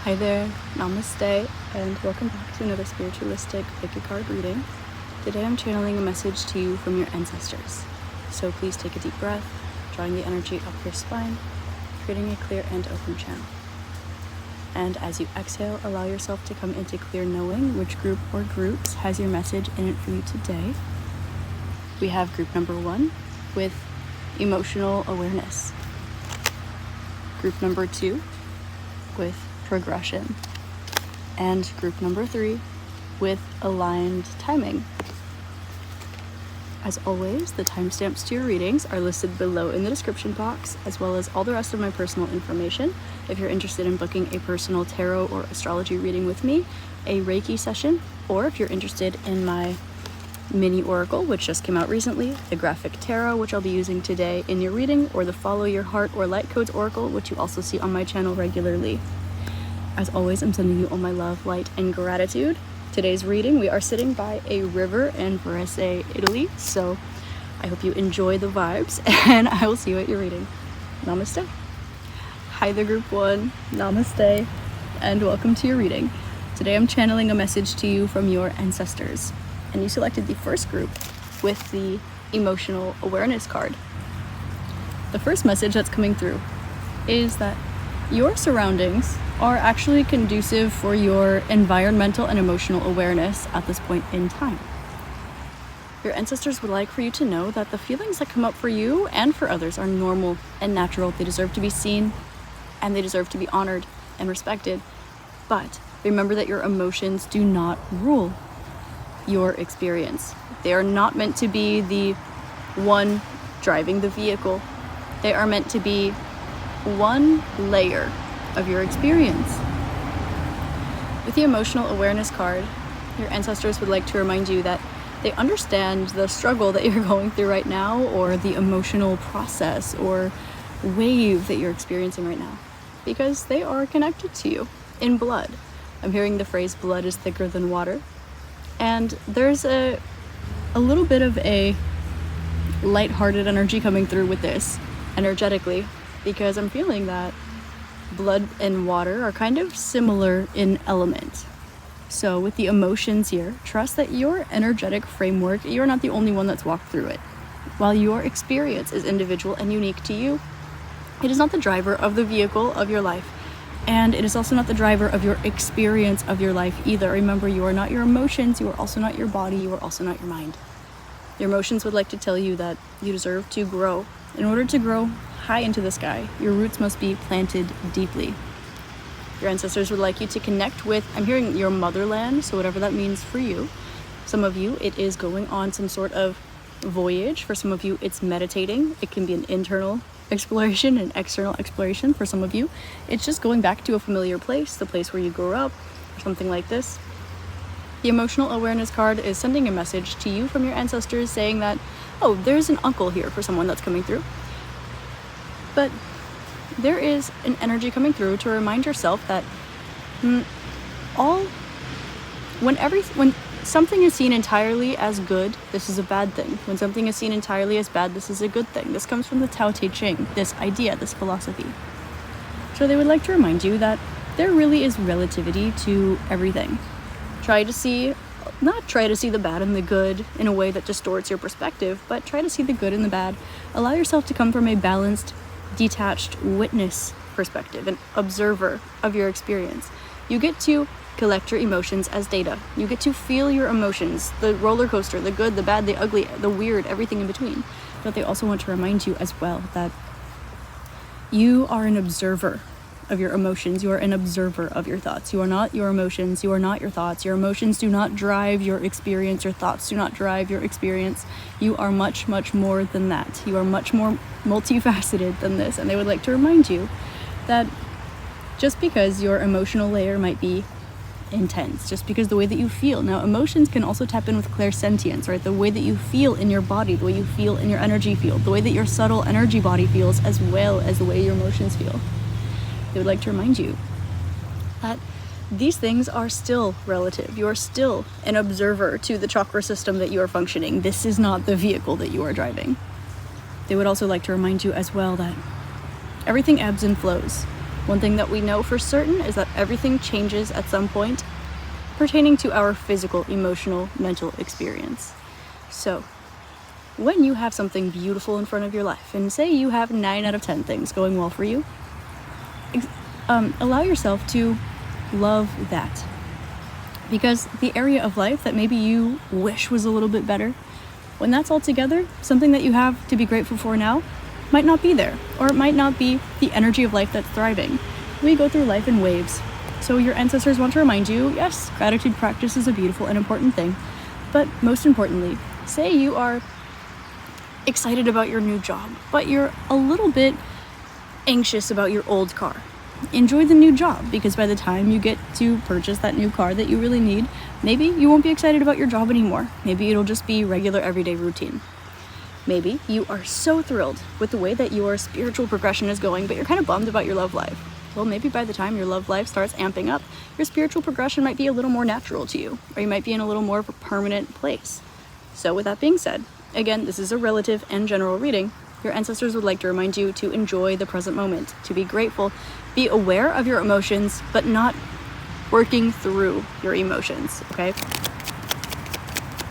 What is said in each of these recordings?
Hi there, namaste, and welcome back to another spiritualistic pick a card reading. Today I'm channeling a message to you from your ancestors. So please take a deep breath, drawing the energy up your spine, creating a clear and open channel. And as you exhale, allow yourself to come into clear knowing which group or groups has your message in it for you today. We have group number 1 with emotional awareness. Group number 2 with progression, and group number 3 with aligned timing. As always, the timestamps to your readings are listed below in the description box, as well as all the rest of my personal information. If you're interested in booking a personal tarot or astrology reading with me, a Reiki session, or if you're interested in my mini oracle, which just came out recently, the graphic tarot, which I'll be using today in your reading, or the follow your heart or light codes oracle, which you also see on my channel regularly. As always, I'm sending you all my love, light, and gratitude. Today's reading, we are sitting by a river in Varese, Italy, so I hope you enjoy the vibes, and I will see you at your reading. Namaste. Hi there, group 1. Namaste, and welcome to your reading. Today I'm channeling a message to you from your ancestors, and you selected the first group with the emotional awareness card. The first message that's coming through is that your surroundings are actually conducive for your environmental and emotional awareness at this point in time. Your ancestors would like for you to know that the feelings that come up for you and for others are normal and natural. They deserve to be seen, and they deserve to be honored and respected. But remember that your emotions do not rule your experience. They are not meant to be the one driving the vehicle. They are meant to be one layer of your experience. With the emotional awareness card, your ancestors would like to remind you that they understand the struggle that you're going through right now, or the emotional process or wave that you're experiencing right now, because they are connected to you in blood. I'm hearing the phrase blood is thicker than water, and there's a little bit of a lighthearted energy coming through with this energetically, because I'm feeling that blood and water are kind of similar in element. So with the emotions here, trust that your energetic framework, you're not the only one that's walked through it. While your experience is individual and unique to you, it is not the driver of the vehicle of your life. And it is also not the driver of your experience of your life either. Remember, you are not your emotions, you are also not your body, you are also not your mind. Your emotions would like to tell you that you deserve to grow. In order to grow high into the sky, your roots must be planted deeply. Your ancestors would like you to connect with, I'm hearing your motherland, so whatever that means for you. Some of you, it is going on some sort of voyage. For some of you, it's meditating. It can be an internal exploration and external exploration. For some of you, it's just going back to a familiar place, the place where you grew up, or something like this. The emotional awareness card is sending a message to you from your ancestors saying that, oh, there's an uncle here for someone that's coming through. But there is an energy coming through to remind yourself that when something is seen entirely as good, this is a bad thing. When something is seen entirely as bad, this is a good thing. This comes from the Tao Te Ching, this idea, this philosophy. So they would like to remind you that there really is relativity to everything. Not try to see the bad and the good in a way that distorts your perspective, but try to see the good and the bad. Allow yourself to come from a balanced, detached witness perspective, an observer of your experience. You get to collect your emotions as data. You get to feel your emotions, the roller coaster, the good, the bad, the ugly, the weird, everything in between. But they also want to remind you as well that you are an observer of your emotions. You are an observer of your thoughts. You are not your emotions. You are not your thoughts. Your emotions do not drive your experience. Your thoughts do not drive your experience. You are much, much more than that. You are much more multifaceted than this. And they would like to remind you that just because your emotional layer might be intense, just because the way that you feel. Now, emotions can also tap in with clairsentience, right? The way that you feel in your body, the way you feel in your energy field, the way that your subtle energy body feels, as well as the way your emotions feel. They would like to remind you that these things are still relative. You are still an observer to the chakra system that you are functioning. This is not the vehicle that you are driving. They would also like to remind you as well that everything ebbs and flows. One thing that we know for certain is that everything changes at some point pertaining to our physical, emotional, mental experience. So, when you have something beautiful in front of your life, and say you have 9 out of 10 things going well for you, allow yourself to love that. Because the area of life that maybe you wish was a little bit better, when that's all together, something that you have to be grateful for now might not be there, or it might not be the energy of life that's thriving. We go through life in waves. So your ancestors want to remind you, yes, gratitude practice is a beautiful and important thing, but most importantly, say you are excited about your new job, but you're a little bit anxious about your old car. Enjoy the new job, because by the time you get to purchase that new car that you really need, maybe you won't be excited about your job anymore. Maybe it'll just be regular everyday routine. Maybe you are so thrilled with the way that your spiritual progression is going, but you're kind of bummed about your love life. Well, maybe by the time your love life starts amping up, your spiritual progression might be a little more natural to you, or you might be in a little more of a permanent place. So with that being said, again, this is a relative and general reading. Your ancestors would like to remind you to enjoy the present moment, to be grateful, be aware of your emotions, but not working through your emotions, okay?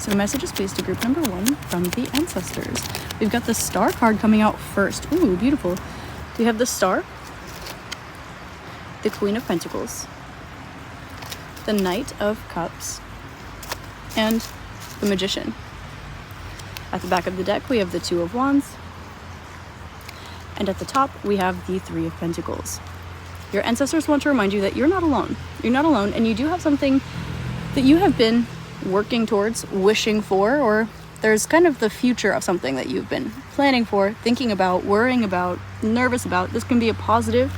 So messages please to group number 1 from the ancestors. We've got the Star card coming out first. Ooh, beautiful. We have the Star, the Queen of Pentacles, the Knight of Cups, and the Magician. At the back of the deck, we have the Two of Wands, and at the top, we have the Three of Pentacles. Your ancestors want to remind you that you're not alone. You're not alone, and you do have something that you have been working towards, wishing for, or there's kind of the future of something that you've been planning for, thinking about, worrying about, nervous about. This can be a positive.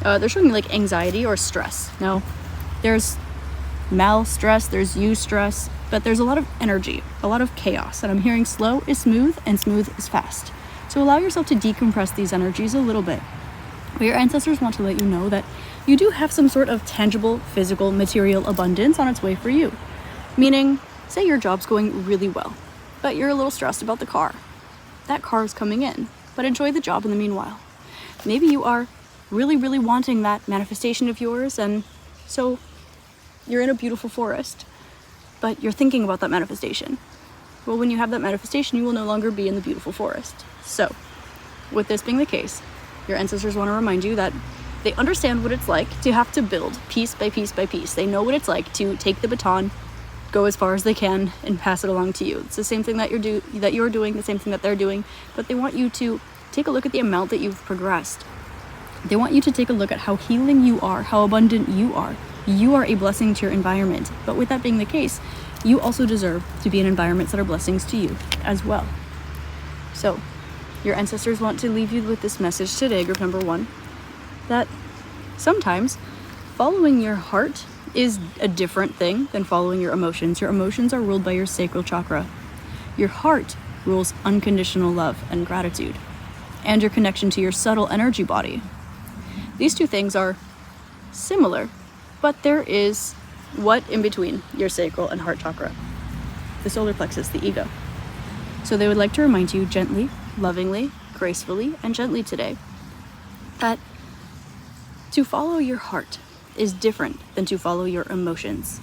They're showing me like anxiety or stress. Now, there's mal-stress, there's eustress, but there's a lot of energy, a lot of chaos, and I'm hearing slow is smooth and smooth is fast. So allow yourself to decompress these energies a little bit. But your ancestors want to let you know that you do have some sort of tangible, physical, material abundance on its way for you. Meaning, say your job's going really well, but you're a little stressed about the car. That car is coming in, but enjoy the job in the meanwhile. Maybe you are really, really wanting that manifestation of yours, and so you're in a beautiful forest, but you're thinking about that manifestation. Well, when you have that manifestation, you will no longer be in the beautiful forest. So, with this being the case, your ancestors want to remind you that they understand what it's like to have to build piece by piece by piece. They know what it's like to take the baton, go as far as they can, and pass it along to you. It's the same thing that you're doing, the same thing that they're doing, but they want you to take a look at the amount that you've progressed. They want you to take a look at how healing you are, how abundant you are. You are a blessing to your environment. But with that being the case, you also deserve to be in environments that are blessings to you as well. So, your ancestors want to leave you with this message today, group number 1, that sometimes following your heart is a different thing than following your emotions. Your emotions are ruled by your sacral chakra. Your heart rules unconditional love and gratitude, and your connection to your subtle energy body. These two things are similar, but there is what in between your sacral and heart chakra? The solar plexus, the ego. So they would like to remind you gently, lovingly, gracefully, and gently today that to follow your heart is different than to follow your emotions.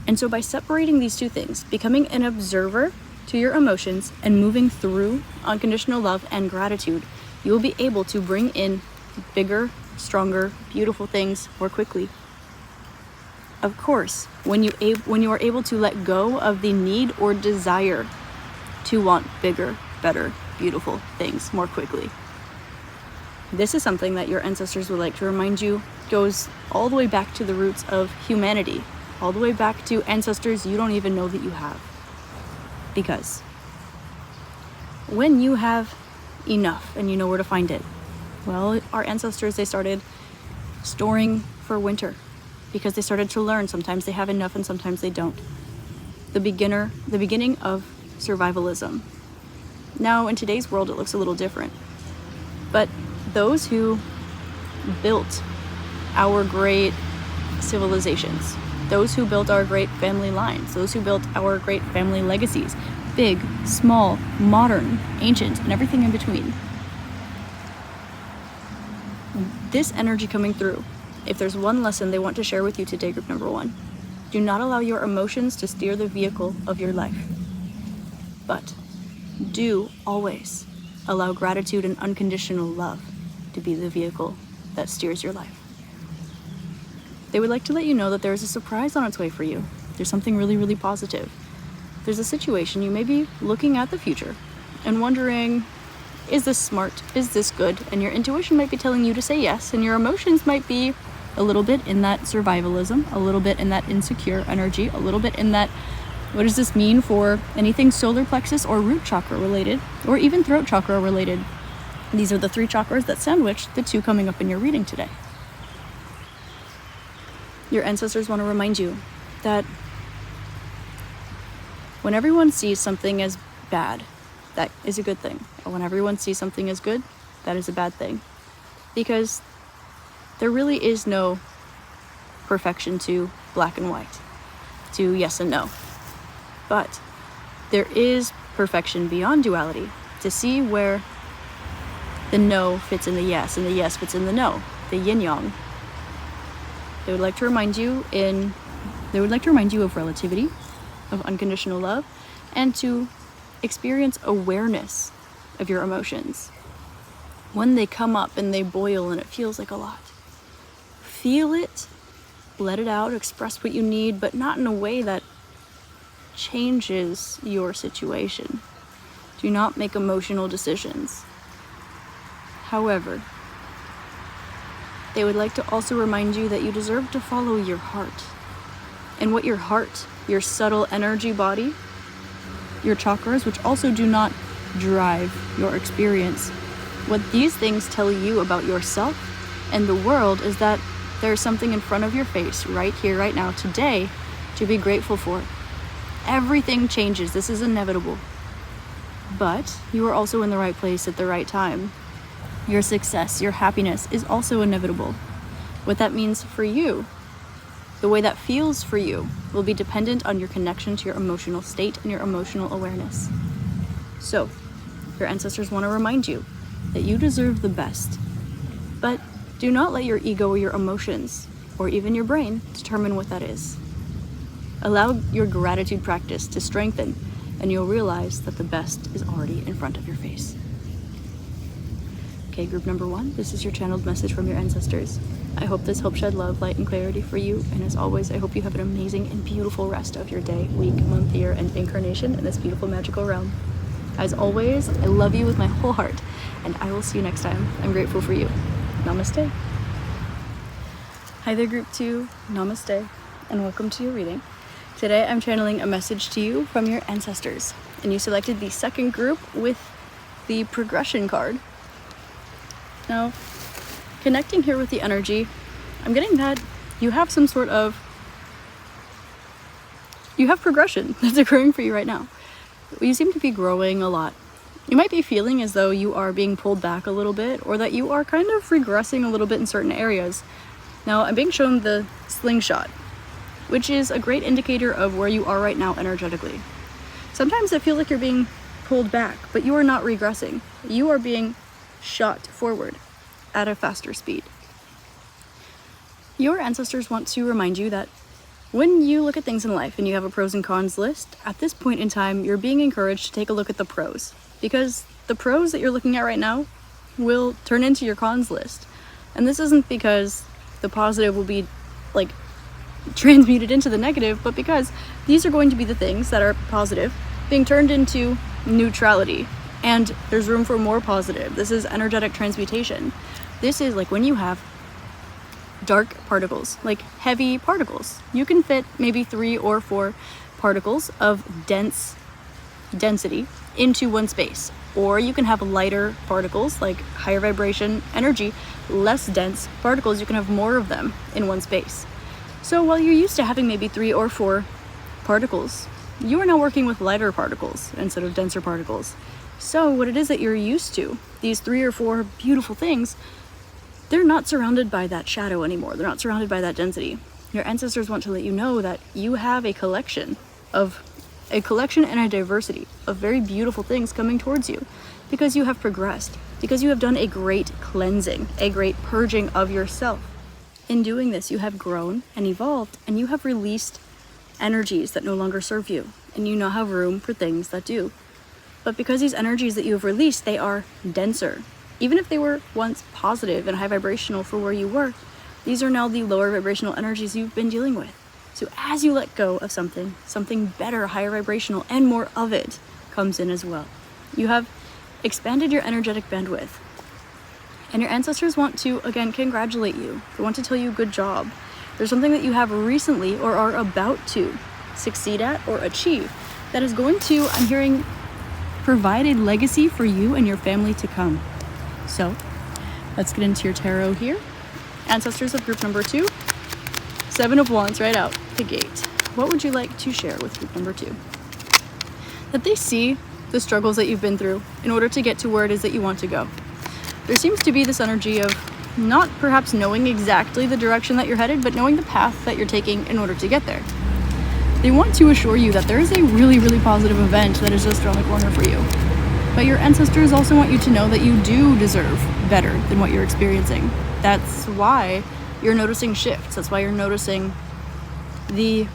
And so by separating these two things, becoming an observer to your emotions and moving through unconditional love and gratitude, you will be able to bring in bigger, stronger, beautiful things more quickly. Of course, when you are able to let go of the need or desire to want bigger, better, beautiful things more quickly. This is something that your ancestors would like to remind you goes all the way back to the roots of humanity, all the way back to ancestors you don't even know that you have. Because when you have enough and you know where to find it, well, our ancestors, they started storing for winter because they started to learn sometimes they have enough and sometimes they don't. The beginning of survivalism. Now, in today's world, it looks a little different. But those who built our great civilizations, those who built our great family lines, those who built our great family legacies, big, small, modern, ancient, and everything in between, this energy coming through, if there's one lesson they want to share with you today, group number 1, do not allow your emotions to steer the vehicle of your life. But do always allow gratitude and unconditional love to be the vehicle that steers your life. They would like to let you know that there is a surprise on its way for you. There's something really, really positive. There's a situation you may be looking at the future and wondering, is this smart? Is this good? And your intuition might be telling you to say yes, and your emotions might be a little bit in that survivalism, a little bit in that insecure energy, a little bit in that, what does this mean for anything solar plexus or root chakra related, or even throat chakra related? These are the 3 chakras that sandwich the 2 coming up in your reading today. Your ancestors want to remind you that when everyone sees something as bad, that is a good thing. And when everyone sees something as good, that is a bad thing. Because there really is no perfection to black and white, to yes and no. But there is perfection beyond duality, to see where the no fits in the yes and the yes fits in the no, the yin-yang. They would like to remind you of relativity, of unconditional love, and to experience awareness of your emotions. When they come up and they boil and it feels like a lot, feel it, let it out, express what you need, but not in a way that changes your situation. Do not make emotional decisions. However, they would like to also remind you that you deserve to follow your heart. And what your heart, your subtle energy body, your chakras, which also do not drive your experience, what these things tell you about yourself and the world is that there's something in front of your face right here, right now, today, to be grateful for. Everything changes. This is inevitable. But you are also in the right place at the right time. Your success, your happiness is also inevitable. What that means for you, the way that feels for you, will be dependent on your connection to your emotional state and your emotional awareness. So, your ancestors want to remind you that you deserve the best. But do not let your ego or your emotions, or even your brain, determine what that is. Allow your gratitude practice to strengthen, and you'll realize that the best is already in front of your face. Okay, group number 1, this is your channeled message from your ancestors. I hope this helped shed love, light, and clarity for you. And as always, I hope you have an amazing and beautiful rest of your day, week, month, year, and incarnation in this beautiful magical realm. As always, I love you with my whole heart, and I will see you next time. I'm grateful for you. Namaste. Hi there, group 2. Namaste, and welcome to your reading. Today, I'm channeling a message to you from your ancestors, and you selected the second group with the progression card. Now, connecting here with the energy, I'm getting that you have some sort of, you have progression that's occurring for you right now. You seem to be growing a lot. You might be feeling as though you are being pulled back a little bit, or that you are kind of regressing a little bit in certain areas. Now, I'm being shown the slingshot, which is a great indicator of where you are right now energetically. Sometimes it feels like you're being pulled back, but you are not regressing. You are being shot forward at a faster speed. Your ancestors want to remind you that when you look at things in life and you have a pros and cons list, at this point in time, you're being encouraged to take a look at the pros, because the pros that you're looking at right now will turn into your cons list. And this isn't because the positive will be like transmuted into the negative, but because these are going to be the things that are positive being turned into neutrality. And there's room for more positive. This is energetic transmutation. This is like when you have dark particles, like heavy particles. You can fit maybe 3 or 4 particles of density into one space. Or you can have lighter particles, like higher vibration energy, less dense particles. You can have more of them in one space. So while you're used to having maybe 3 or 4 particles, you are now working with lighter particles instead of denser particles. So what it is that you're used to, these 3 or 4 beautiful things, they're not surrounded by that shadow anymore. They're not surrounded by that density. Your ancestors want to let you know that you have a collection and a diversity of very beautiful things coming towards you, because you have progressed. because you have done a great cleansing, a great purging of yourself. In doing this, you have grown and evolved, and you have released energies that no longer serve you, and you now have room for things that do. But because these energies that you have released, they are denser. Even if they were once positive and high vibrational for where you were, these are now the lower vibrational energies you've been dealing with. So as you let go of something better, higher vibrational, and more of it comes in as well. You have expanded your energetic bandwidth. And your ancestors want to, again, congratulate you. They want to tell you good job. There's something that you have recently or are about to succeed at or achieve that is going to, I'm hearing, provide a legacy for you and your family to come. So let's get into your tarot here. Ancestors of group number 2, 7 of Wands right out the gate. What would you like to share with group number 2? That they see the struggles that you've been through in order to get to where it is that you want to go. There seems to be this energy of not perhaps knowing exactly the direction that you're headed, but knowing the path that you're taking in order to get there. They want to assure you that there is a really, really positive event that is just around the corner for you. But your ancestors also want you to know that you do deserve better than what you're experiencing. That's why you're noticing shifts. That's why you're noticing the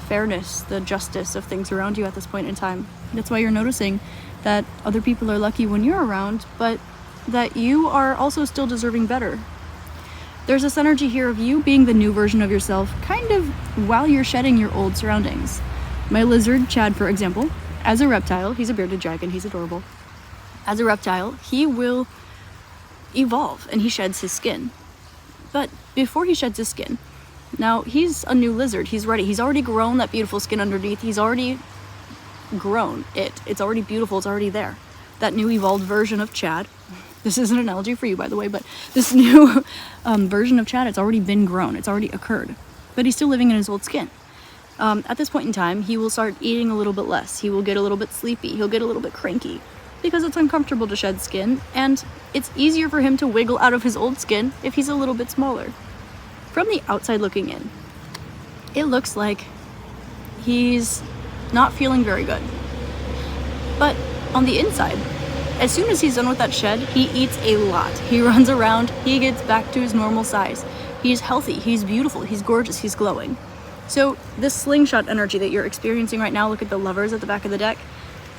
fairness, the justice of things around you at this point in time. That's why you're noticing that other people are lucky when you're around, but that you are also still deserving better. There's this energy here of you being the new version of yourself, kind of while you're shedding your old surroundings. My lizard, Chad, for example, as a reptile, he's a bearded dragon, he's adorable. As a reptile, he will evolve and he sheds his skin. But before he sheds his skin, now he's a new lizard, he's ready. He's already grown that beautiful skin underneath. He's already grown it. It's already beautiful, it's already there. That new evolved version of Chad, this is an analogy for you, by the way, but this new version of Chad, it's already been grown, it's already occurred. But he's still living in his old skin. At this point in time, he will start eating a little bit less. He will get a little bit sleepy. He'll get a little bit cranky because it's uncomfortable to shed skin, and it's easier for him to wiggle out of his old skin if he's a little bit smaller. From the outside looking in, it looks like he's not feeling very good. But on the inside, as soon as he's done with that shed, he eats a lot. He runs around, he gets back to his normal size. He's healthy, he's beautiful, he's gorgeous, he's glowing. So this slingshot energy that you're experiencing right now, look at the Lovers at the back of the deck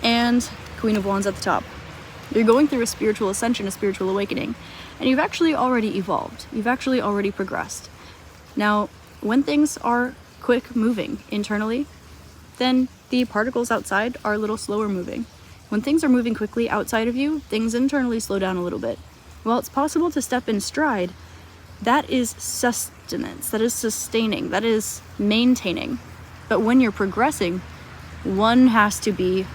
and Queen of Wands at the top. You're going through a spiritual ascension, a spiritual awakening, and you've actually already evolved. You've actually already progressed. Now, when things are quick moving internally, then the particles outside are a little slower moving. When things are moving quickly outside of you, things internally slow down a little bit. While it's possible to step in stride, that is sustenance, that is sustaining, that is maintaining. But when you're progressing, one has to be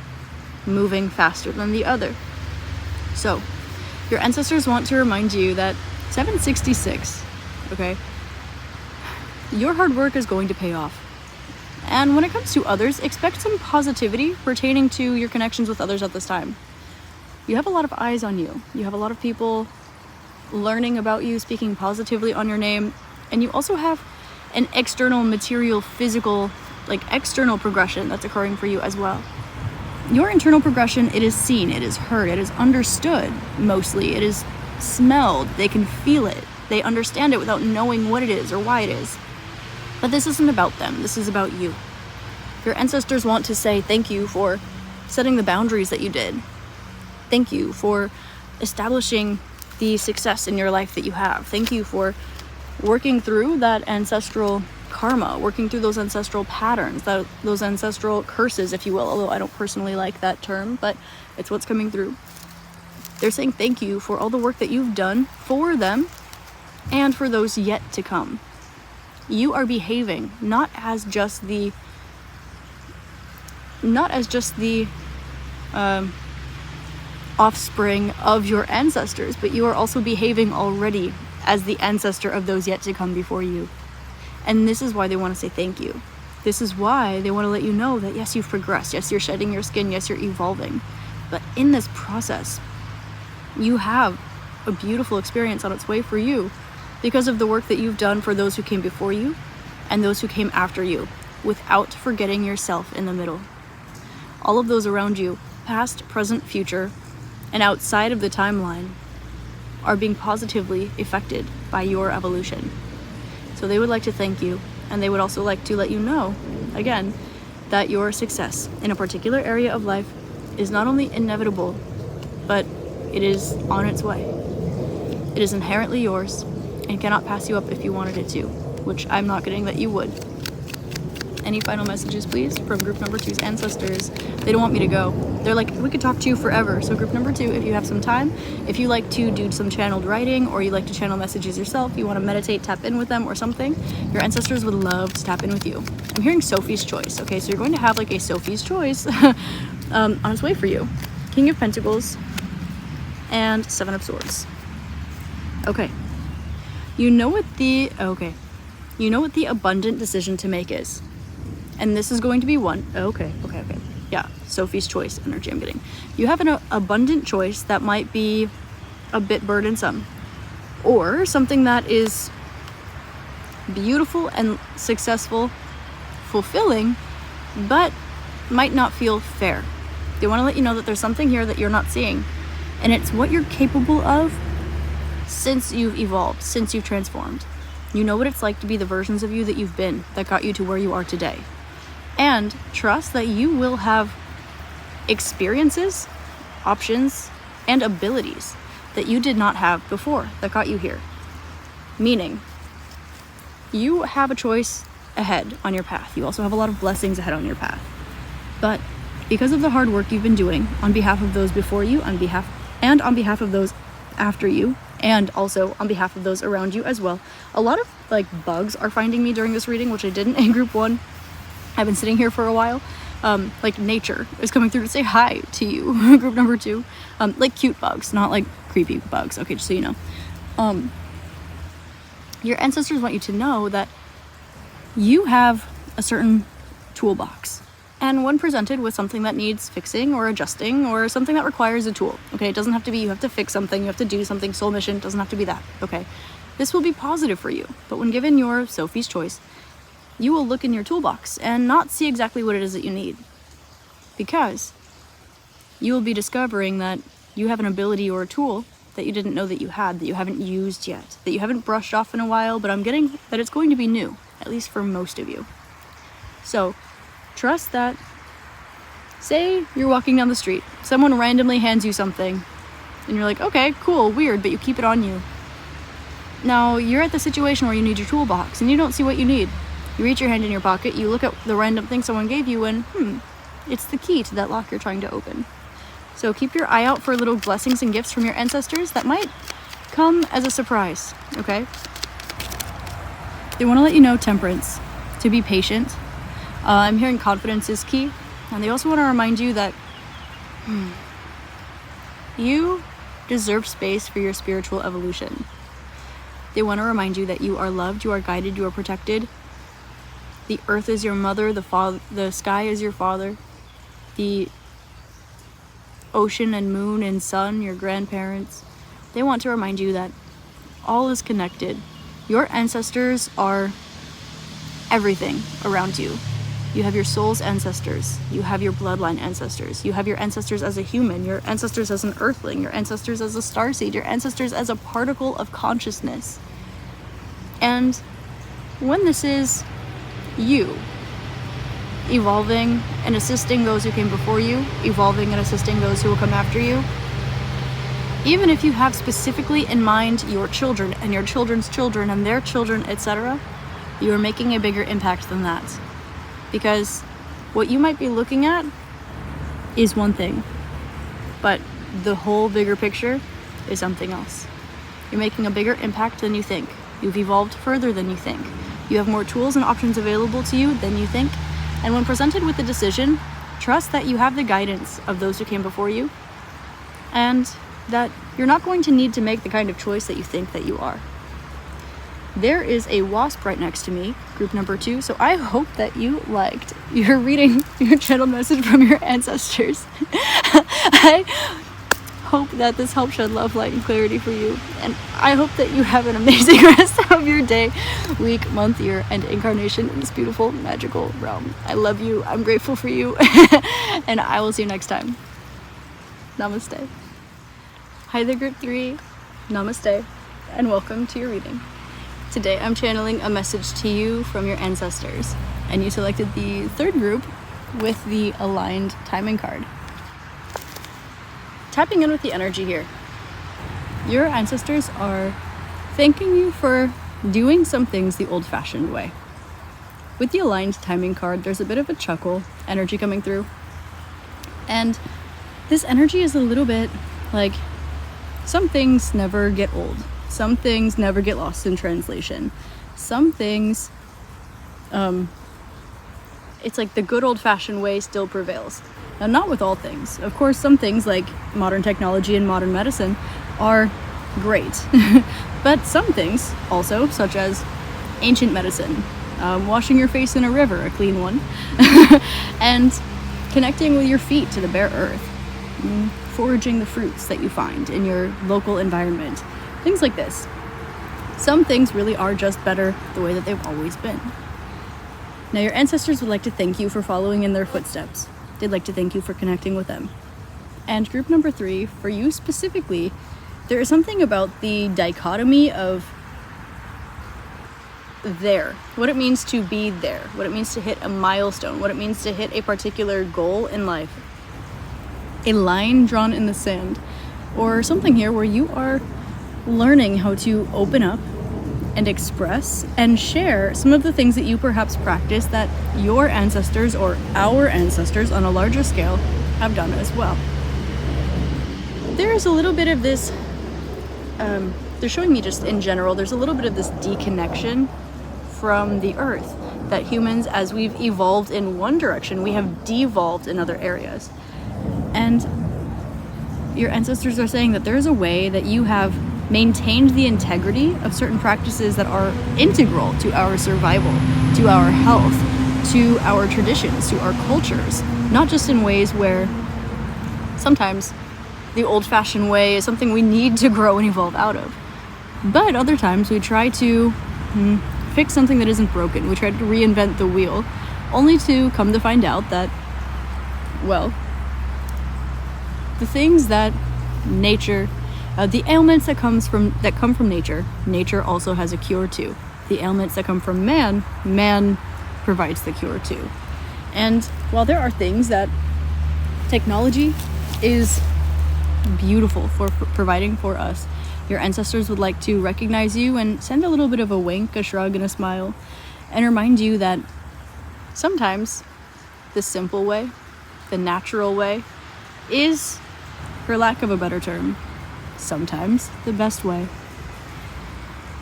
moving faster than the other. So, your ancestors want to remind you that 766, okay, your hard work is going to pay off. And when it comes to others, expect some positivity pertaining to your connections with others at this time. You have a lot of eyes on you. You have a lot of people learning about you, speaking positively on your name, and you also have an external material, physical, like external progression that's occurring for you as well. Your internal progression, it is seen, it is heard, it is understood mostly, it is smelled, they can feel it, they understand it without knowing what it is or why it is. But this isn't about them, this is about you. Your ancestors want to say thank you for setting the boundaries that you did. Thank you for establishing the success in your life that you have. Thank you for working through that ancestral karma, working through those ancestral patterns, those ancestral curses, if you will, although I don't personally like that term, but it's what's coming through. They're saying thank you for all the work that you've done for them and for those yet to come. You are behaving not as just the offspring of your ancestors, but you are also behaving already as the ancestor of those yet to come before you. And this is why they want to say thank you. This is why they want to let you know that yes, you've progressed, yes, you're shedding your skin, yes, you're evolving. But in this process, you have a beautiful experience on its way for you because of the work that you've done for those who came before you and those who came after you, without forgetting yourself in the middle. All of those around you, past, present, future, and outside of the timeline are being positively affected by your evolution. So they would like to thank you, and they would also like to let you know, again, that your success in a particular area of life is not only inevitable, but it is on its way. It is inherently yours and cannot pass you up if you wanted it to, which I'm not getting that you would. Any final messages, please, from group number 2's ancestors? They don't want me to go. They're like, we could talk to you forever. So group number 2, if you have some time, if you like to do some channeled writing, or you like to channel messages yourself, you want to meditate, tap in with them or something, your ancestors would love to tap in with you. I'm hearing Sophie's Choice. Okay, so you're going to have like a Sophie's Choice on its way for you. King of Pentacles and 7 of Swords. Okay. You know what the abundant decision to make is. And this is going to be one. Okay. Yeah, Sophie's Choice energy I'm getting. You have an abundant choice that might be a bit burdensome, or something that is beautiful and successful, fulfilling, but might not feel fair. They want to let you know that there's something here that you're not seeing, and it's what you're capable of since you've evolved, since you've transformed. You know what it's like to be the versions of you that you've been, that got you to where you are today. And trust that you will have experiences, options, and abilities that you did not have before that got you here. Meaning, you have a choice ahead on your path. You also have a lot of blessings ahead on your path. But because of the hard work you've been doing on behalf of those before you, on behalf of those after you, and also on behalf of those around you as well, a lot of like bugs are finding me during this reading, which I didn't in group 1. I've been sitting here for a while. Like nature is coming through to say hi to you, group number 2. Like cute bugs, not like creepy bugs. Okay, just so you know. Your ancestors want you to know that you have a certain toolbox. And when presented with something that needs fixing or adjusting, or something that requires a tool, okay, it doesn't have to be you have to fix something, you have to do something, soul mission, it doesn't have to be that, okay? This will be positive for you. But when given your Sophie's Choice, you will look in your toolbox and not see exactly what it is that you need, because you will be discovering that you have an ability or a tool that you didn't know that you had, that you haven't used yet, that you haven't brushed off in a while, but I'm getting that it's going to be new, at least for most of you. So trust that. Say you're walking down the street, someone randomly hands you something, and you're like, okay, cool, weird, but you keep it on you. Now you're at the situation where you need your toolbox and you don't see what you need. You reach your hand in your pocket, you look at the random thing someone gave you, and it's the key to that lock you're trying to open. So keep your eye out for little blessings and gifts from your ancestors that might come as a surprise, okay? They want to let you know temperance, to be patient. I'm hearing confidence is key. And they also want to remind you that you deserve space for your spiritual evolution. They want to remind you that you are loved, you are guided, you are protected. The earth is your mother, the sky is your father, the ocean and moon and sun, your grandparents. They want to remind you that all is connected. Your ancestors are everything around you. You have your soul's ancestors, you have your bloodline ancestors, you have your ancestors as a human, your ancestors as an earthling, your ancestors as a starseed, your ancestors as a particle of consciousness. And when this is you evolving and assisting those who came before you, evolving and assisting those who will come after you, even if you have specifically in mind your children and your children's children and their children, etc., you are making a bigger impact than that. Because what you might be looking at is one thing, but the whole bigger picture is something else. You're making a bigger impact than you think. You've evolved further than you think. You have more tools and options available to you than you think. And when presented with the decision, trust that you have the guidance of those who came before you, and that you're not going to need to make the kind of choice that you think that you are. There is a wasp right next to me, group number 2, so I hope that you liked your reading, your channel message from your ancestors. I hope that this helped shed love, light, and clarity for you, and I hope that you have an amazing rest of your day, week, month, year, and incarnation in this beautiful, magical realm. I love you, I'm grateful for you, and I will see you next time. Namaste. Hi there, Group 3. Namaste, and welcome to your reading. Today I'm channeling a message to you from your ancestors, and you selected the third group with the aligned timing card. Tapping in with the energy here. Your ancestors are thanking you for doing some things the old-fashioned way. With the aligned timing card, there's a bit of a chuckle energy coming through. And this energy is a little bit like, some things never get old. Some things never get lost in translation. Some things, it's like the good old-fashioned way still prevails. Now, not with all things. Of course, some things like modern technology and modern medicine are great. But some things also, such as ancient medicine, washing your face in a river, a clean one, and connecting with your feet to the bare earth, foraging the fruits that you find in your local environment, things like this. Some things really are just better the way that they've always been. Now, your ancestors would like to thank you for following in their footsteps. They'd like to thank you for connecting with them. And group number 3, for you specifically, there is something about the dichotomy of what it means to be there, what it means to hit a milestone, what it means to hit a particular goal in life. A line drawn in the sand, or something here where you are learning how to open up and express and share some of the things that you perhaps practice that your ancestors or our ancestors on a larger scale have done as well. There's a little bit of this, they're showing me just in general, there's a little bit of this deconnection from the earth, that humans, as we've evolved in one direction, we have devolved in other areas. And your ancestors are saying that there's a way that you have maintained the integrity of certain practices that are integral to our survival, to our health, to our traditions, to our cultures, not just in ways where sometimes the old-fashioned way is something we need to grow and evolve out of. But other times we try to fix something that isn't broken. We try to reinvent the wheel, only to come to find out that, well, the things that nature, the ailments that come from nature also has a cure to. The ailments that come from man provides the cure to. And while there are things that technology is beautiful for providing for us, your ancestors would like to recognize you and send a little bit of a wink, a shrug, and a smile, and remind you that sometimes the simple way, the natural way, is, for lack of a better term, sometimes the best way.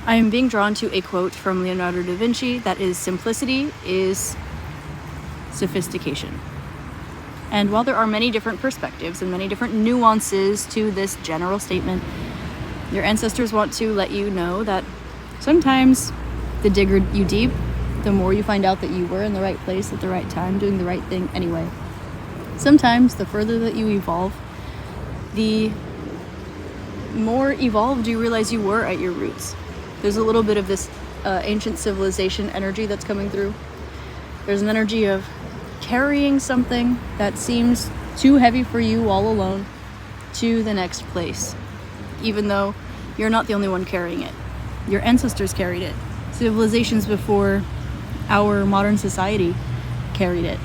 I am being drawn to a quote from Leonardo da Vinci that is, simplicity is sophistication. And while there are many different perspectives and many different nuances to this general statement, your ancestors want to let you know that sometimes the digger you deep, the more you find out that you were in the right place at the right time, doing the right thing anyway. Sometimes the further that you evolve, the more evolved you realize you were at your roots. There's a little bit of this ancient civilization energy that's coming through. There's an energy of carrying something that seems too heavy for you all alone to the next place, even though you're not the only one carrying it. Your ancestors carried it. Civilizations before our modern society carried it.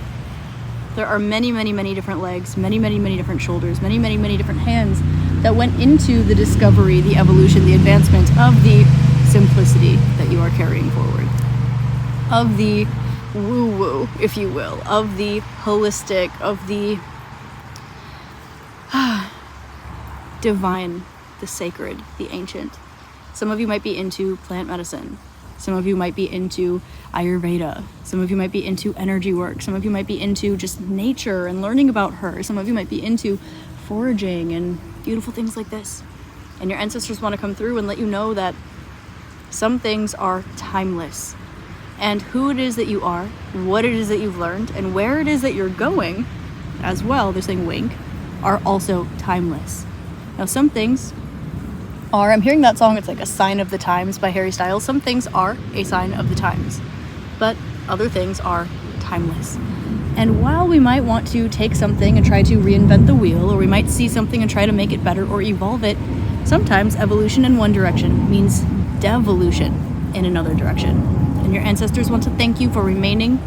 There are many, many, many different legs, many, many, many different shoulders, many, many, many different hands that went into the discovery, the evolution, the advancement of the simplicity that you are carrying forward, of the woo-woo, if you will, of the holistic, of the divine, the sacred, the ancient. Some of you might be into plant medicine. Some of you might be into Ayurveda. Some of you might be into energy work. Some of you might be into just nature and learning about her. Some of you might be into foraging and beautiful things like this. And your ancestors want to come through and let you know that some things are timeless. And who it is that you are, what it is that you've learned, and where it is that you're going as well, they're saying wink, are also timeless. Now, some things are, I'm hearing that song, it's like a sign of the times by Harry Styles. Some things are a sign of the times, but other things are timeless. And while we might want to take something and try to reinvent the wheel, or we might see something and try to make it better or evolve it, sometimes evolution in one direction means devolution in another direction. And your ancestors want to thank you for remaining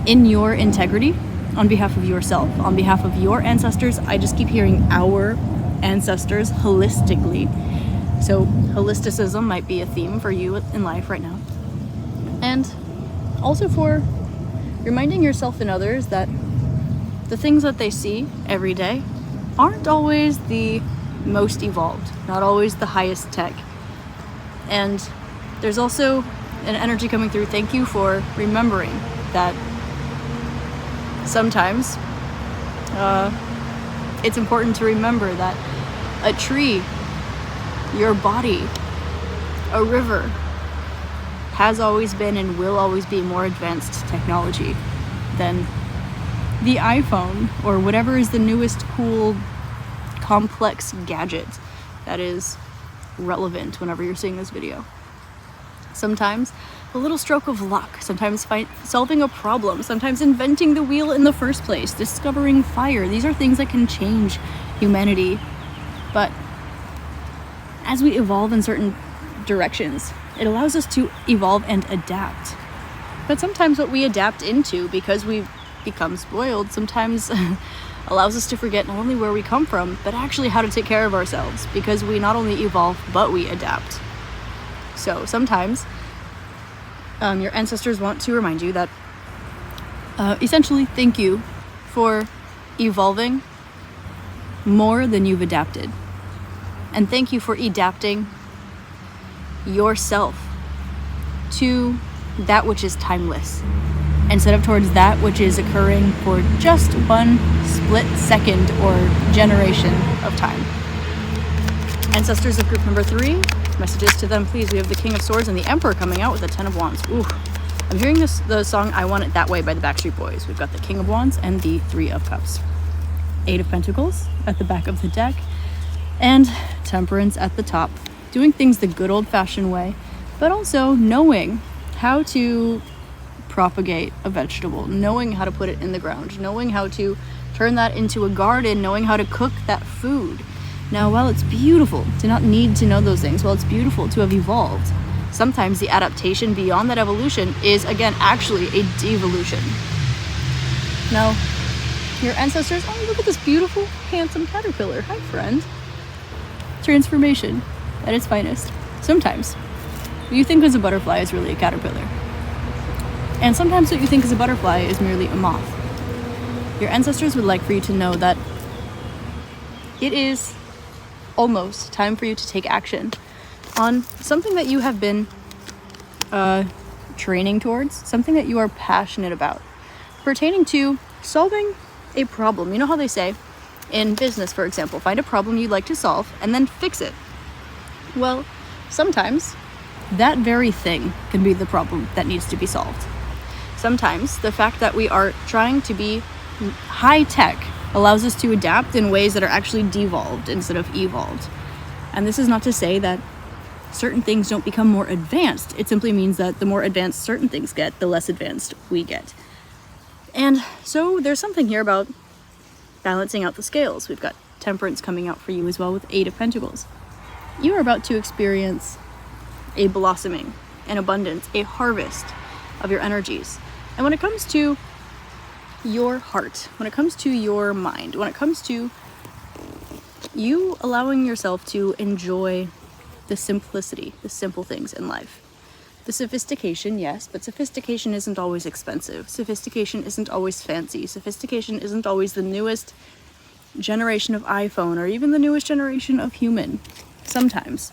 in your integrity on behalf of yourself, on behalf of your ancestors. I just keep hearing our ancestors holistically. So holisticism might be a theme for you in life right now. And also for reminding yourself and others that the things that they see every day aren't always the most evolved, not always the highest tech. And there's also an energy coming through. Thank you for remembering that sometimes it's important to remember that a tree, your body, a river has always been and will always be more advanced technology than the iPhone or whatever is the newest cool complex gadget that is relevant whenever you're seeing this video. Sometimes a little stroke of luck, sometimes solving a problem, sometimes inventing the wheel in the first place, discovering fire. These are things that can change humanity. But as we evolve in certain directions, it allows us to evolve and adapt. But sometimes what we adapt into, because we've become spoiled, sometimes allows us to forget not only where we come from, but actually how to take care of ourselves, because we not only evolve, but we adapt. So sometimes your ancestors want to remind you that essentially thank you for evolving more than you've adapted. And thank you for adapting yourself to that which is timeless instead of towards that which is occurring for just one split second or generation of time. Ancestors of group number 3, messages to them, please. We have the King of Swords and the Emperor coming out with the 10 of Wands. Ooh, I'm hearing the song I Want It That Way by the Backstreet Boys. We've got the King of Wands and the 3 of Cups. 8 of Pentacles at the back of the deck, and Temperance at the top. Doing things the good old-fashioned way, but also knowing how to propagate a vegetable, knowing how to put it in the ground, knowing how to turn that into a garden, knowing how to cook that food. Now, while it's beautiful to not need to know those things, while it's beautiful to have evolved, sometimes the adaptation beyond that evolution is, again, actually a devolution. Now, your ancestors, oh, look at this beautiful, handsome caterpillar. Hi, friend. Transformation at its finest. Sometimes what you think is a butterfly is really a caterpillar. And sometimes what you think is a butterfly is merely a moth. Your ancestors would like for you to know that it is almost time for you to take action on something that you have been training towards, something that you are passionate about, pertaining to solving a problem. You know how they say in business, for example, find a problem you'd like to solve and then fix it. Well, sometimes that very thing can be the problem that needs to be solved. Sometimes the fact that we are trying to be high tech allows us to adapt in ways that are actually devolved instead of evolved. And this is not to say that certain things don't become more advanced. It simply means that the more advanced certain things get, the less advanced we get. And so there's something here about balancing out the scales. We've got Temperance coming out for you as well with 8 of Pentacles. You are about to experience a blossoming, an abundance, a harvest of your energies. And when it comes to your heart, when it comes to your mind, when it comes to you allowing yourself to enjoy the simplicity, the simple things in life. The sophistication, yes, but sophistication isn't always expensive. Sophistication isn't always fancy. Sophistication isn't always the newest generation of iPhone or even the newest generation of human. Sometimes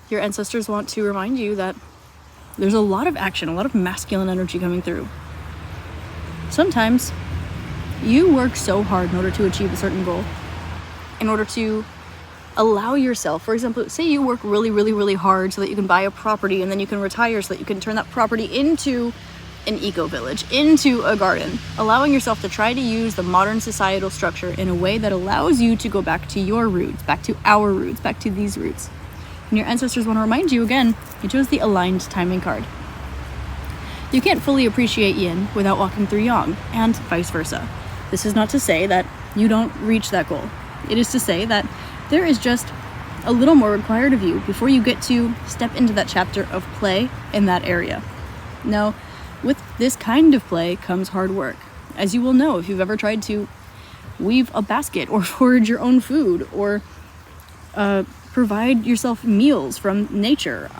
your ancestors want to remind you that there's a lot of action, a lot of masculine energy coming through. Sometimes you work so hard in order to achieve a certain goal, in order to allow yourself, for example, say you work really, really, really hard so that you can buy a property and then you can retire so that you can turn that property into an eco-village, into a garden, allowing yourself to try to use the modern societal structure in a way that allows you to go back to your roots, back to our roots, back to these roots. And your ancestors want to remind you again, you chose the aligned timing card. You can't fully appreciate yin without walking through yang, and vice versa. This is not to say that you don't reach that goal. It is to say that there is just a little more required of you before you get to step into that chapter of play in that area. Now, with this kind of play comes hard work. As you will know if you've ever tried to weave a basket or forage your own food or provide yourself meals from nature,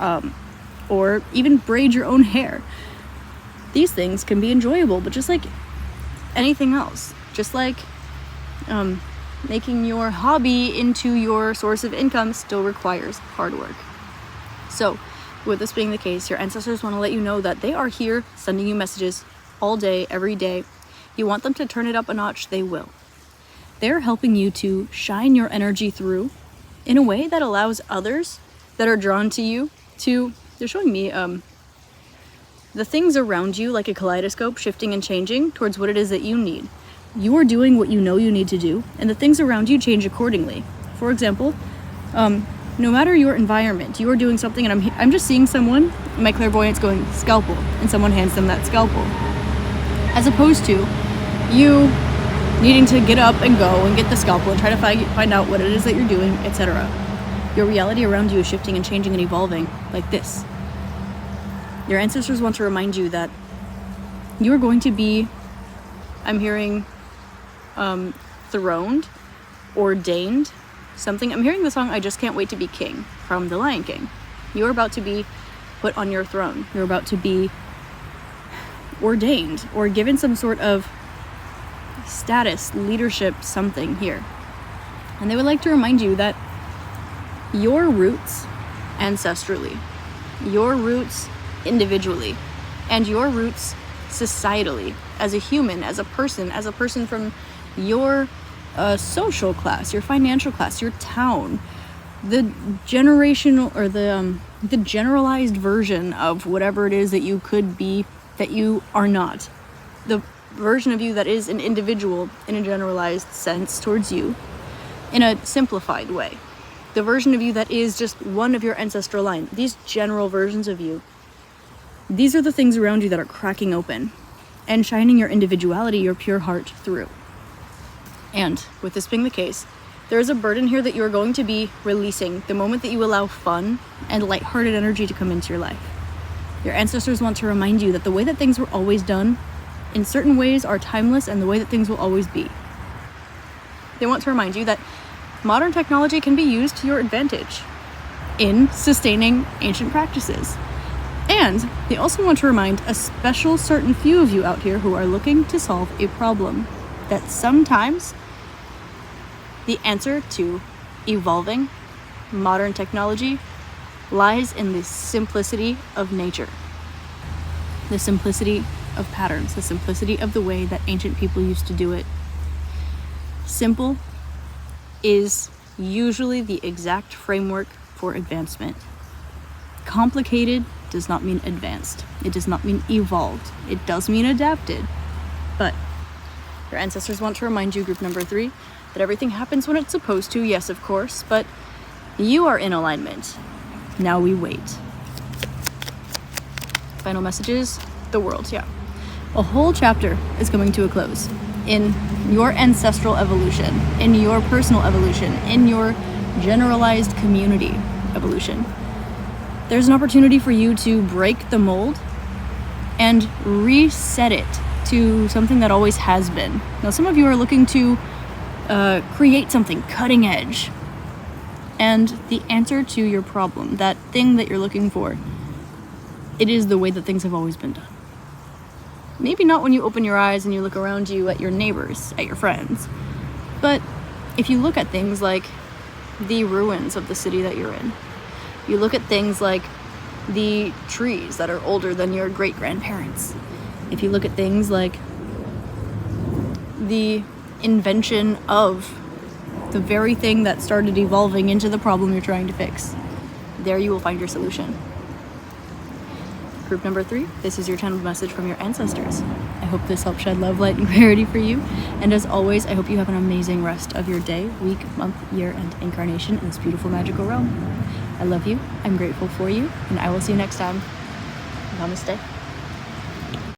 or even braid your own hair. These things can be enjoyable, but just like anything else, just like making your hobby into your source of income still requires hard work. So, with this being the case, your ancestors want to let you know that they are here sending you messages all day, every day. You want them to turn it up a notch, they will. They're helping you to shine your energy through in a way that allows others that are drawn to you to, they're showing me the things around you like a kaleidoscope shifting and changing towards what it is that you need. You are doing what you know you need to do, and the things around you change accordingly. For example, no matter your environment, you are doing something, and I'm just seeing someone, my clairvoyance going scalpel, and someone hands them that scalpel. As opposed to you needing to get up and go and get the scalpel and try to find out what it is that you're doing, etc. Your reality around you is shifting and changing and evolving like this. Your ancestors want to remind you that you are going to be, I'm hearing, throned, ordained, something. I'm hearing the song I Just Can't Wait to Be King from The Lion King. You're about to be put on your throne. You're about to be ordained or given some sort of status, leadership, something here. And they would like to remind you that your roots ancestrally, your roots individually, and your roots societally, as a human, as a person from your social class, your financial class, your town, the generational or the generalized version of whatever it is that you could be that you are not, the version of you that is an individual in a generalized sense towards you in a simplified way, the version of you that is just one of your ancestral line, these general versions of you, these are the things around you that are cracking open and shining your individuality, your pure heart through. And with this being the case, there is a burden here that you are going to be releasing the moment that you allow fun and lighthearted energy to come into your life. Your ancestors want to remind you that the way that things were always done, in certain ways, are timeless, and the way that things will always be. They want to remind you that modern technology can be used to your advantage in sustaining ancient practices. And they also want to remind a special certain few of you out here who are looking to solve a problem that sometimes the answer to evolving modern technology lies in the simplicity of nature, the simplicity of patterns, the simplicity of the way that ancient people used to do it. Simple is usually the exact framework for advancement. Complicated does not mean advanced. It does not mean evolved. It does mean adapted. But your ancestors want to remind you, group number 3, that everything happens when it's supposed to, yes, of course, but you are in alignment. Now we wait. Final messages, the world, yeah. A whole chapter is coming to a close in your ancestral evolution, in your personal evolution, in your generalized community evolution. There's an opportunity for you to break the mold and reset it to something that always has been. Now, some of you are looking to create something cutting edge. And the answer to your problem, that thing that you're looking for, it is the way that things have always been done. Maybe not when you open your eyes and you look around you at your neighbors, at your friends. But if you look at things like the ruins of the city that you're in, you look at things like the trees that are older than your great-grandparents. If you look at things like the invention of the very thing that started evolving into the problem you're trying to fix, there you will find your solution. Group number 3, this is your channeled message from your ancestors. I hope this helped shed love, light, and clarity for you. And as always, I hope you have an amazing rest of your day, week, month, year, and incarnation in this beautiful magical realm. I love you, I'm grateful for you, and I will see you next time. Namaste.